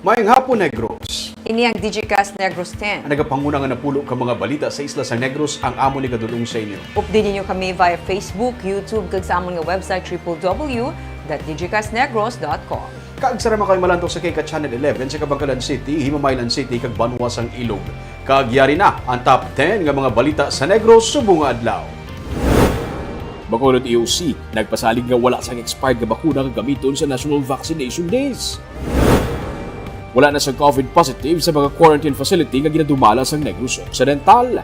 Mayang hapon, Negros. Ini ang Digicast Negros X. Nagapanguna nga napulo ka mga balita sa isla sa Negros ang amo ni kadulong sa inyo. Updatein niyo kami via Facebook, YouTube, kag sa among nga website www.digicastnegros.com. Kaagsara kayo malantok sa kay ka Channel 11 sa Kabangkalan City, Himamaylan City, kag Banwas ang Ilog. Kaagyari na ang top 10 nga mga balita sa Negros subong nga adlaw. Bacolod EOC, nagpasalig nga wala sang expired nga bakuna nga gamiton sa National Vaccination Days. Wala na sa COVID positive sa mga quarantine facility nga ginadumala sa Negros Occidental.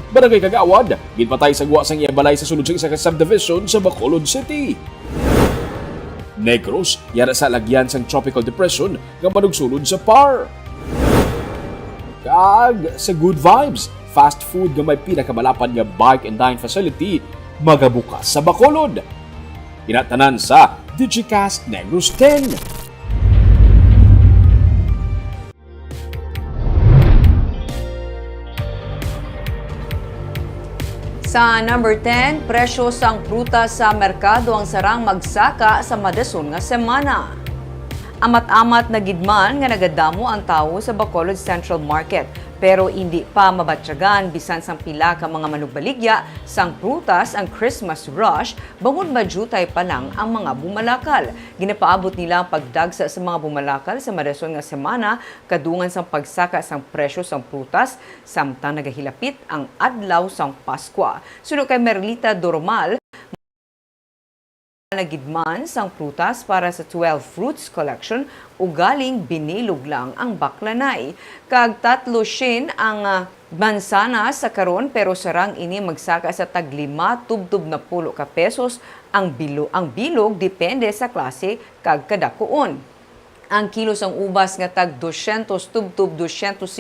Barangay Kagawad, ginpatay sa guwa sang iyabalay sa sulod sa isa ka subdivision sa Bacolod City. Negros, yara sa lagyan sang tropical depression nga manugsulod sa PAR. Kag sa Good Vibes, fast food nga may pinakamalapan nga bike and dine facility magabukas sa Bacolod. Pinatanan sa Digicast Negros X. Sa number 10, presyo sang prutas sa merkado ang sarang magsaka sa madason nga semana. Amat-amat na gidman nga nagadamo ang tao sa Bacolod Central Market, pero hindi pa mabatyagan bisan sang pila ka mga manugbaligya sang prutas ang Christmas rush bangod madyutay pa lang ang mga bumalakal. Ginapaabot nila ang pagdagsa sa mga bumalakal sa madason nga semana kadungan sang pagsaka sang presyo sang prutas samtang nagahilapit ang adlaw sang Pasko. Sunod kay Merlita Dormal, nagidman sang prutas para sa 12 fruits collection ugaling binilog lang ang baklanay. Kag 3 shin ang mansanas sa karon pero sarang ini magsaka sa tag 5 tubtub na 10 ka pesos ang bilog depende sa klase kag kadakuon. Ang kilo sang ubas nga tag 200 tubtub 250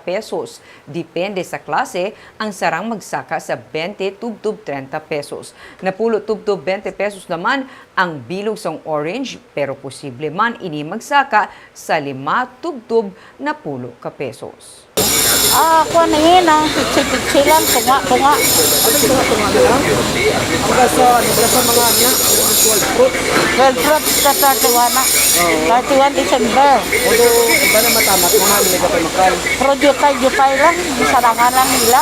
pesos. Depende sa klase, ang sarang magsaka sa 20 tubtub 30 pesos. Napulo tubtub 20 pesos naman ang bilog sang orange pero posible man ini magsaka sa 5 tubtub na 10 ka pesos. Ako na yun pitsilan, tunga. Ano tunga na lang? Ang gaso mga niya, 12 fruit. 12 fruits sa 31 na. 31 December. Although, iba na matamat, mga nila ka pa makal. Pero jutay lang, sarangan lang nila.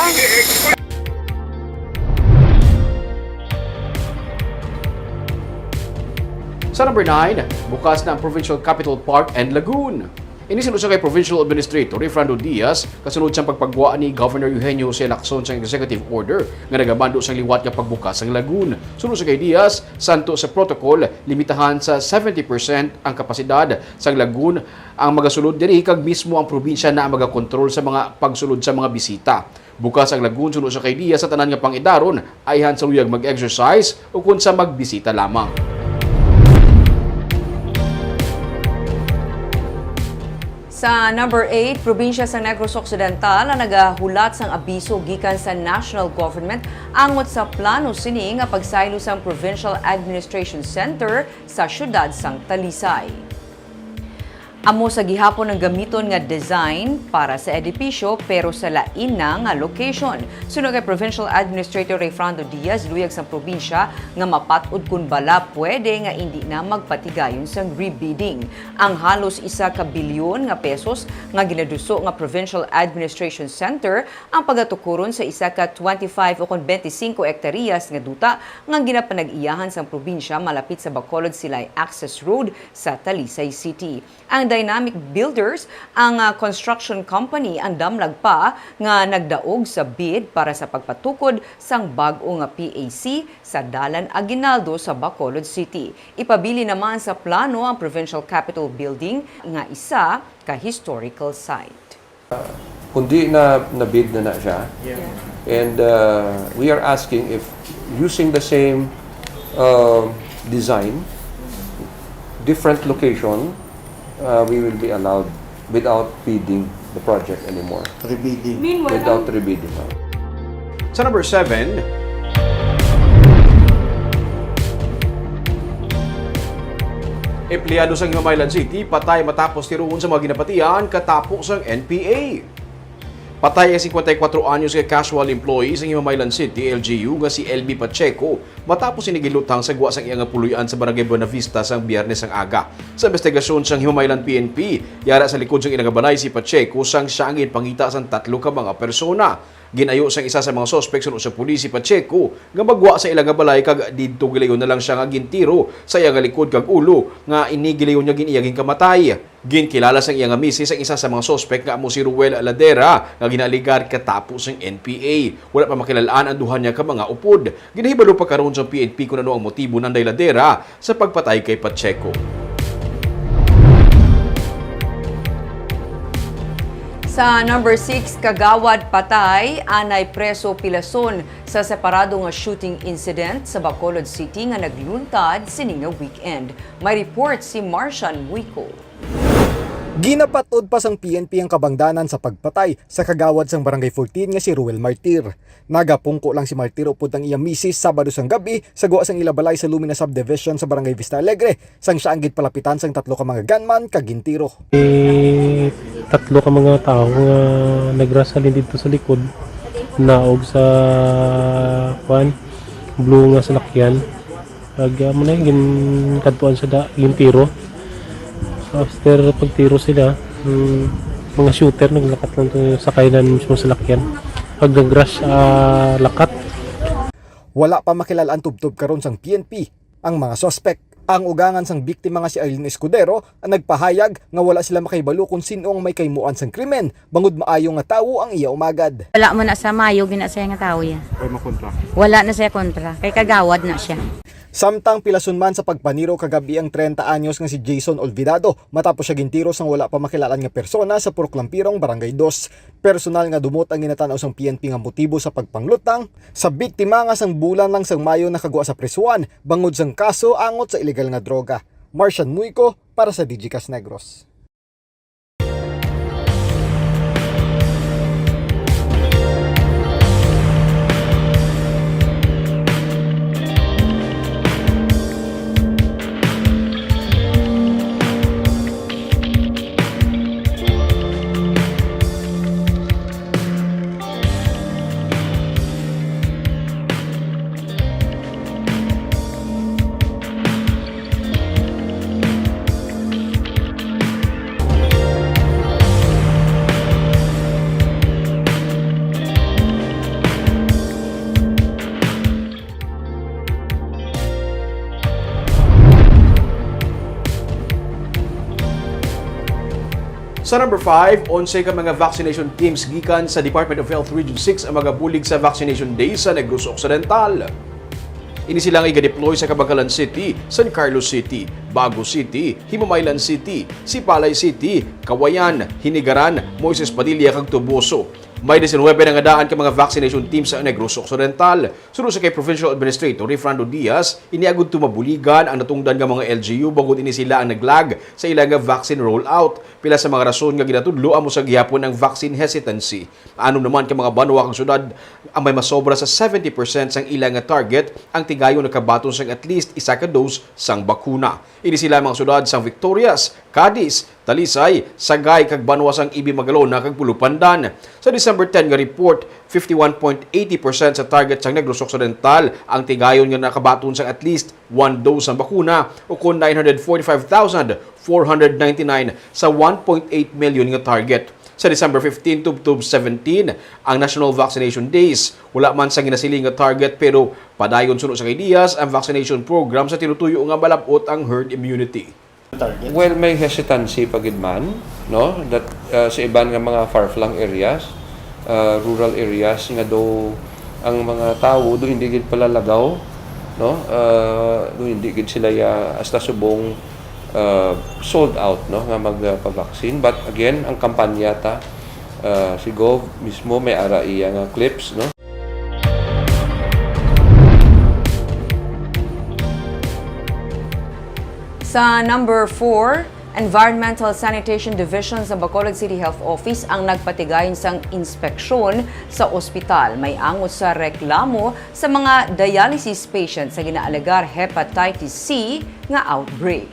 Sa number 9, bukas na ang Provincial Capital Park and Lagoon. Inisunod siya kay Provincial Administrator Fernando Diaz kasunod siyang pagpagbuwa ni Governor Eugenio C. Lacson sa executive order nga nagamando sa liwat nga pagbukas ng lagoon. Sunod siya kay Diaz, santo sa protocol, limitahan sa 70% ang kapasidad sa lagoon ang magasulod diri kag mismo ang probinsya na ang magakontrol sa mga pagsulod sa mga bisita. Bukas ang lagoon sunod siya kay Diaz sa tanan nga pangidaron ayhan sa luyag mag-exercise o kun sa magbisita lamang. Sa number 8, probinsya sa Negros Occidental ang nagahulat sang abiso gikan sa national government angot sa plano sini nga pagsaylo sang Provincial Administration Center sa syudad sang Talisay. Amo sa gihapon ang gamiton nga design para sa edipisyo pero sa lain na nga location. Sunod kay Provincial Administrator Fernando Diaz, luyag sang probinsya nga mapatud kun bala pwede nga hindi na magpatigayon sang rebidding. Ang halos 1 bilyon nga pesos nga ginaduso nga Provincial Administration Center ang pagatukuron sa 25 o 25 hektaryas nga duta nga ginapanag-iyahan sang probinsya malapit sa Bacolod Silay Access Road sa Talisay City. Ang Dynamic Builders, ang construction company ang damlag pa nga nagdaog sa bid para sa pagpatukod sang bag-o nga PAC sa Dalan Aguinaldo sa Bacolod City. Ipabili naman sa plano ang Provincial Capitol Building nga isa ka historical site. Kundi na-bid na siya. Yeah. And we are asking if using the same design, different location, we will be allowed without bidding the project anymore. Rebidding. Without rebidding. Sa number 7, empleyado sa Himamaylan City patay matapos tiruon sa mga ginapatian katapos ang NPA. Patay ang 54 anyos nga casual employee sa Himamaylan City, LGU nga si LB Pacheco matapos sinigilutang sa guwa sang iyang puluyan sa Barangay Buenavista sang Biyernes ang aga. Sa investigasyon sang Himamaylan PNP, yara sa likod sang inagabalay si Pacheco sang siya ang ginpangita sang 3 ka mga persona. Ginayo sang isa sa mga sospek sunod sa pulis si Pacheco nga magwa sa ilang balay kag didto gilayon na lang siya nga gintiro sa iyang likod kag ulo nga inigilayon niya giniyaging kamatay. Ginkilala sang iyang misis ang isa sa mga sospek nga amo si Ruel Aladera nga ginaligar katapos ng NPA. Wala pa makilalaan ang duha niya ka mga upod. Ginahibalo pa karon sa PNP kung ano ang motibo ng Ladera sa pagpatay kay Pacheco. Sa number 6, Kagawad patay, anay preso pilason sa separado nga shooting incident sa Bacolod City nga nagluntad sining nga weekend. May report si Marcian Wico. Ginapatod pa sang PNP ang kabangdanan sa pagpatay sa kagawad sang Barangay 14 nga si Ruel Martir. Nagapungko lang si Martir upod ang iyang misis Sabado sang gabi sa guwa sang ilabalay sa Lumina Subdivision sa Barangay Vista Alegre sang siya ang gitpalapitan sang 3 ka mga gunman kag gintiro. 3 ka mga tao nga nagrasalin dito sa likod naog sa blue nga salakyan kag mo na ginkadtuan sa gintiro. After pagtiro sila, mga shooter naglakat lang sa kainan mismo sa lakyan. Pag nag-rush lakat. Wala pa makilalaan tubtob karon sang PNP ang mga sospek. Ang ugangan sang biktima nga si Arlene Escudero ang nagpahayag nga wala sila makaibalo kung sino ang may kaymuan sang krimen. Bangod maayo nga tawo ang iya umagad. Wala mo na sa mayo, ginasaya nga tao yan. Wala na siya kontra, kay kagawad na siya. Samtang pilason man sa pagpaniro kagabi ang 30 anyos nga si Jason Olvidado matapos siya gintiro sang wala pa makilalan nga persona sa Purklampirong Barangay 2. Personal nga dumot ang ginatanaw sang PNP nga motibo sa pagpanglutang sa biktima nga sang bulan lang sang Mayo nakagwa sa prisuan bangod sang kaso angot sa illegal nga droga. Marcian Wico para sa Digicast Negros. Sa number 5, 11 ka mga vaccination teams gikan sa Department of Health Region 6 ang mga bulig sa Vaccination Day sa Negros Occidental. Ini silang iga-deploy sa Kabagalan City, San Carlos City, Bago City, Himamaylan City, Sipalay City, Kawayan, Hinigaran, Moises Padilla kag Tubuso. May 19 na nga daan ka mga vaccination teams sa Negros Occidental. Sunod sa kay Provincial Administrator Refrando Diaz, iniagod tumabuligan ang natungdan nga mga LGU bangod ini sila ang naglag sa ilang nga vaccine rollout. Pila sa mga rason nga ginatudlo amo sa gihapon ng vaccine hesitancy. Anom naman ka mga banwa kang syudad ang may masobra sa 70% sang ilang nga target ang tigayon nakabaton sang at least isa ka dose sang bakuna. Ini sila mga syudad sang Victorias, Cadiz, Talisay, Sagay kag banwa sang Ibi Magalona kag Pulupandan. Sa December 10 nga report, 51.80% sa target sang Negros Occidental ang tigayon nga nakabaton sang at least 1 dose sang bakuna o kon 945,499 sa 1.8 million nga target. Sa December 15 to 17 ang National Vaccination Days. Wala man sa ginasiling nga target pero padayon sunod sa kay Diaz ang vaccination program sa tinutuyo nga malabot ang herd immunity. Well, may hesitancy pagid man, no? That sa iban nga mga far-flung areas, rural areas nga do ang mga tao do hindi gid palalagaw, no? Do hindi gid sila hasta subong sold out, no, nga magpa-vaccine. But again, ang kampanya ta si Gov mismo may ara iya nga clips, no? Sa number 4, Environmental Sanitation Division sa Bacolod City Health Office ang nagpatigayon sang inspeksyon sa ospital. May angot sa reklamo sa mga dialysis patients sa ginaalagar hepatitis C nga outbreak.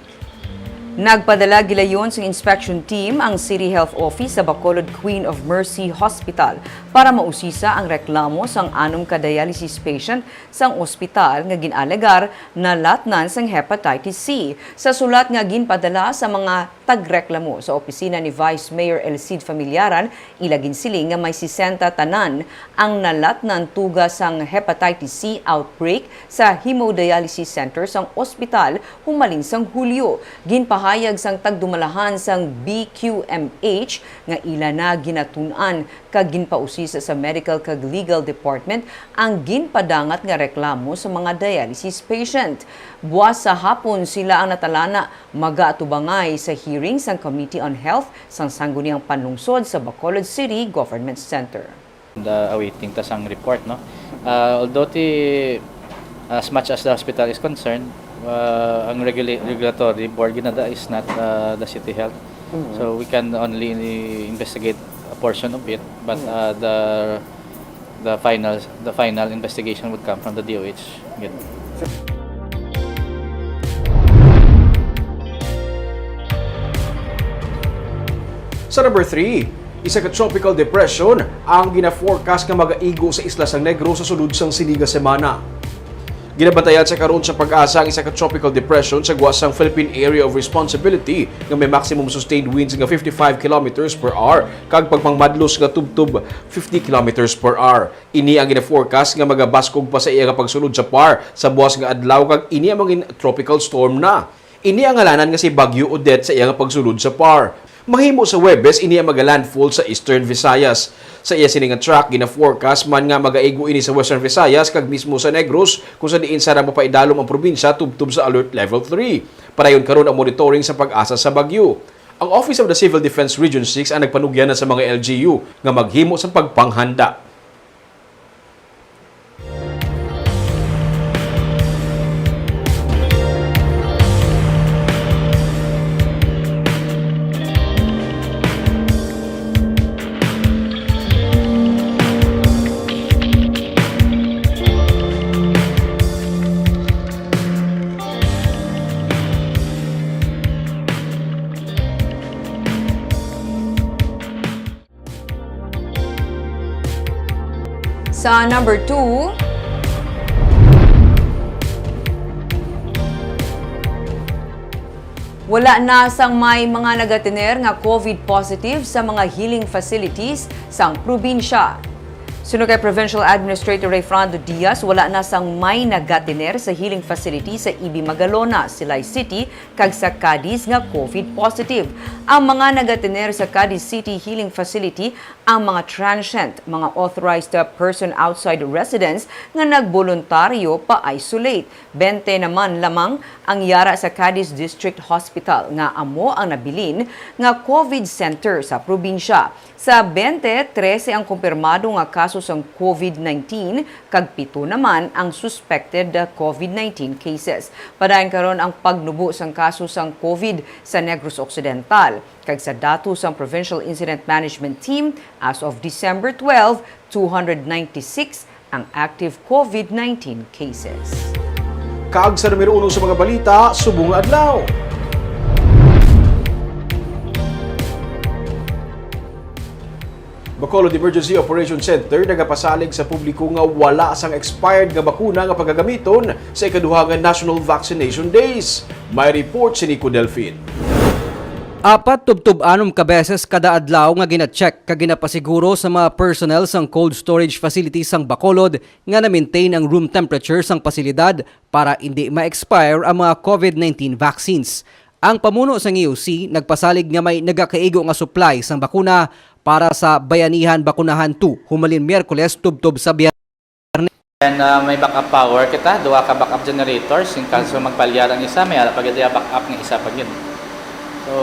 Nagpadala gilayon sa inspection team ang City Health Office sa Bacolod Queen of Mercy Hospital para mausisa ang reklamo sang 6 ka dialysis patient sang ospital nga ginalegar na latnan sang hepatitis C. Sa sulat nga ginpadala sa mga tagreklamo sa opisina ni Vice Mayor Elcid Familiaran, ilagin siling nga may 60 tanan ang nalatnan tuga sang hepatitis C outbreak sa hemodialysis center sang ospital humalin sang Hulyo. Ginpahayag sang tagdumalahan sang BQMH nga ila na ginatunan kag ginpausisa sa medical kag legal department ang ginpadangat nga reklamo sa mga dialysis patient. Buwas sa hapon sila ang natalana magaatubangay sa hearing sang Committee on Health sang sangguniang panlungsod sa Bacolod City Government Center. Awaiting tasang report, no? Although as much as the hospital is concerned, ang regulatory board ginada is not the city health. So we can only investigate a portion of it, but the final investigation would come from the DOH. Good. Sa number 3, isa ka tropical depression ang gina-forecast nga mag-aigo sa isla sang Negros sa sulod sang siliga semana. Ginabantayan sa karon sa pag-asa ang isa ka tropical depression sa guwasang Philippine Area of Responsibility nga may maximum sustained winds nga 55 kilometers per hour kag pagpangmadlos nga tubtub 50 kilometers per hour. Ini ang gina-forecast nga magabaskog pa sa iya nga pagsulod sa PAR sa buwas nga adlaw kag ini ang maging tropical storm na. Ini ang ngalanan nga si Bagyo Odette sa iya nga pagsulod sa PAR. Mahimo sa Webes, ini ang mag-landfall sa Eastern Visayas. Sa iya sining track, gina-forecast man nga mag-aigo ini sa Western Visayas kag mismo sa Negros kung sa diin sarang mapaidalom ang probinsya tubtub sa Alert Level 3. Parayon karon ang monitoring sa pag-asa sa bagyo. Ang Office of the Civil Defense Region 6 ang nagpanugyan na sa mga LGU nga maghimo sa pagpanghanda. Sa number 2, wala na sang may mga nagatiner nga COVID positive sa mga healing facilities sang probinsya. Suno kay Provincial Administrator Rayfrando Diaz, wala na sang may nagatiner sa healing facility sa Ibi Magalona, Silay City, kag sa Cadiz nga COVID positive. Ang mga nagatiner sa Cadiz City Healing Facility ang mga transient, mga authorized person outside residence nga nagboluntaryo pa-isolate. 20 naman lamang ang yara sa Cadiz District Hospital nga amo ang nabilin nga COVID center sa probinsya. Sa 20, 13 ang kumpirmado nga kaso sang COVID-19 kag 7 naman ang suspected COVID-19 cases. Padayon karon ang pagnubo sang kaso sang COVID sa Negros Occidental. Kag sa dato sang Provincial Incident Management Team, as of December 12, 296 ang active COVID-19 cases. Kag sa numero 1 sa mga balita, subong adlaw. Bacolod Emergency Operation Center nagapasalig sa publiko nga wala sang expired nga bakuna nga pagagamiton sa ikaduha nga National Vaccination Days. May report si Nico Delfin. 4-6 ka beses kada adlaw nga gina-check kag ginapasiguro sa mga personnel sang cold storage facility sang Bacolod nga na-maintain ang room temperature sang pasilidad para hindi ma-expire ang mga COVID-19 vaccines. Ang pamuno sang EOC nagpasalig nga may nagakaigo nga supply sang bakuna para sa Bayanihan Bakunahan 2 humalin Miyerkules tubtob sa Biyernes. And may backup power kita, duwa ka backup generators in kaso magpalyar ang isa, may pag backup ng isa pag yun. So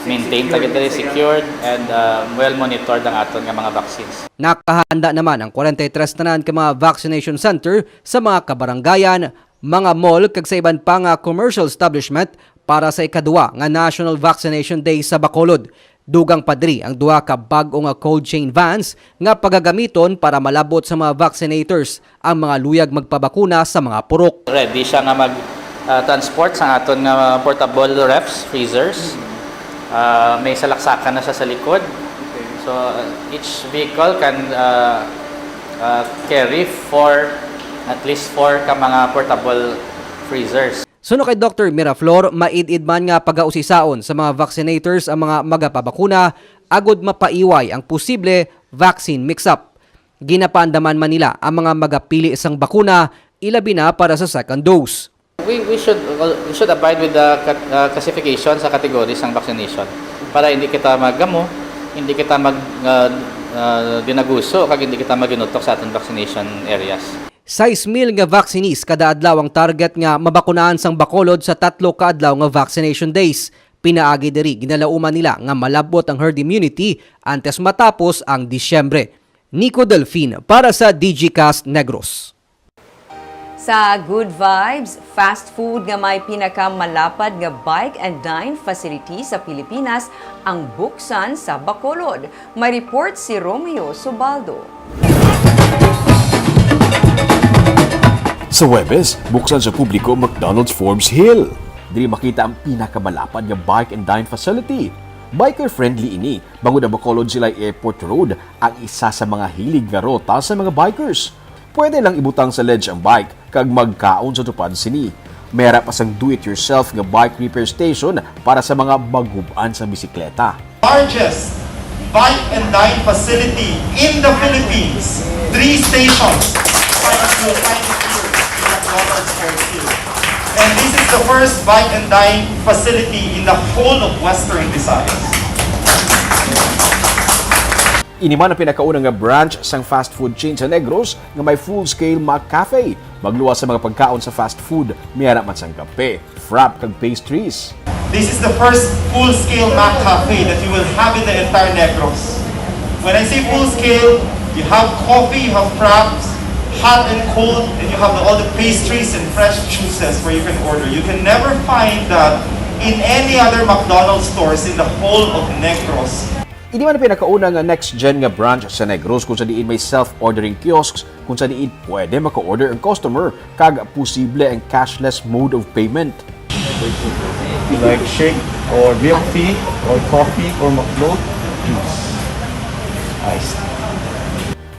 maintain tagad secured and well monitored ang aton nga mga vaccines. Nakahanda naman ang 43 tanan ka mga vaccination center sa mga kabarangayan, mga mall kag sa iban pa nga commercial establishment para sa ikaduwa nga National Vaccination Day sa Bacolod. Dugang padri ang duha ka bag-o nga cold chain vans nga pagagamiton para malabot sa mga vaccinators ang mga luyag magpabakuna sa mga purok. Ready siya nga transport sa aton nga portable refs, freezers. May salaksakan na siya sa likod. So each vehicle can carry at least 4 ka mga portable freezers. Suno kay Dr. Miraflor, maidid man nga pag-ausisaon sa mga vaccinators ang mga magapabakuna agud mapaiway ang posible vaccine mix-up. Ginapaandaman man nila ang mga magapili isang bakuna ilabi na para sa second dose. We should abide with the classification sa categories ng vaccination para hindi kita maggamo, hindi kita dinaguso, kag hindi kita maginutok sa atong vaccination areas. 6,000 nga vaccinees kada adlaw ang target nga mabakunaan sang Bacolod sa 3 ka adlaw nga vaccination days. Pinaagi diri ginalauman nila nga malabot ang herd immunity antes matapos ang Disyembre. Nico Delfin para sa Digicast Negros. Sa Good Vibes, fast food nga may pinakamalapad nga bike and dine facility sa Pilipinas ang buksan sa Bacolod. May report si Romeo Subaldo. Sa Webes, buksan sa publiko McDonald's Forbes Hill. Dili makita ang pinakamalapad nga bike and dine facility. Biker-friendly ini, bangod ang Bacolod Silay Airport Road, ang isa sa mga hilig nga rota sa mga bikers. Pwede lang ibutang sa ledge ang bike kag magkaon sa tupad sini. Mayra pa sang do-it-yourself nga bike repair station para sa mga magubaan sa bisikleta. Largest bike and dine facility in the Philippines. 3 stations. And this is the first bike and dine facility in the whole of Western Visayas. Iniman ang pinakaunang nga branch sang fast food chain sa Negros nga may full-scale McCafe. Magluwas sa mga pagkaon sa fast food, mayara man sang kape, frap kag pastries. This is the first full-scale McCafe that you will have in the entire Negros. When I say full-scale, you have coffee, you have fraps, hot and cold, and you have all the pastries and fresh juices where you can order. You can never find that in any other McDonald's stores in the whole of Negros. Ini man ang pinakauna nga next-gen nga branch sa Negros kung sa diin may self-ordering kiosks kung sa diin pwede maka-order ang customer kag posible ang cashless mode of payment. Like shake or milk tea or coffee or McFloat, juice, iced.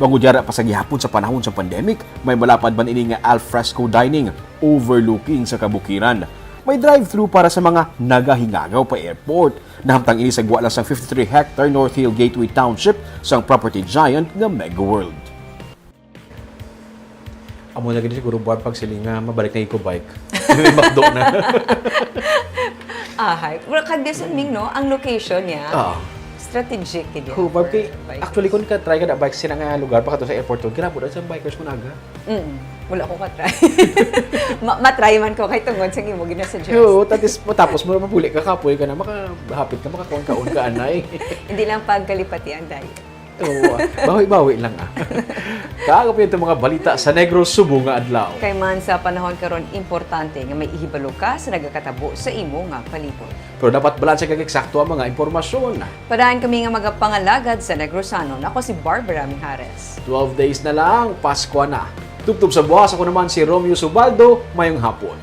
Mangudyara pa sa gihapon sa panahon sa pandemic, may malapad man ini nga alfresco dining overlooking sa kabukiran. May drive-thru para sa mga nagahingagaw pa airport. Nahamtang ini sa guwa lang sang 53-hectare North Hill Gateway Township sang property giant nga Mega World. Amo na gini siguro buwan pag silinga mabalik na eco-bike. May McDo na. Ahay. Well, kagdeson ming no, ang location niya. Strategic gid. Kay actually kun ka try ka na bike sila nga lugar pa kato sa airport kun kinabot sa bikers kun aga. Wala ko ka-try. Matry man ko kay tungod sa imo ginasuggest. Oo, tapos mo mabuli ka kapoy ka na makahapit ka makakuan ka anay. Hindi lang pagkalipati ang diet. Oo, bawi-bawi lang Kaagap yun itong mga balita sa Negros Subo nga adlaw. Kay man sa panahon karon importante nga may ihibalo ka sa nagakatabo sa imo nga palibot. Pero dapat balanse kag eksakto ang mga impormasyon. Padaan kami nga magapangalagad sa Negrosanon. Ako si Barbara Mijares. 12 days na lang, Pasko na. Tuptub sa buwas, ako naman si Romeo Subaldo, mayong hapon.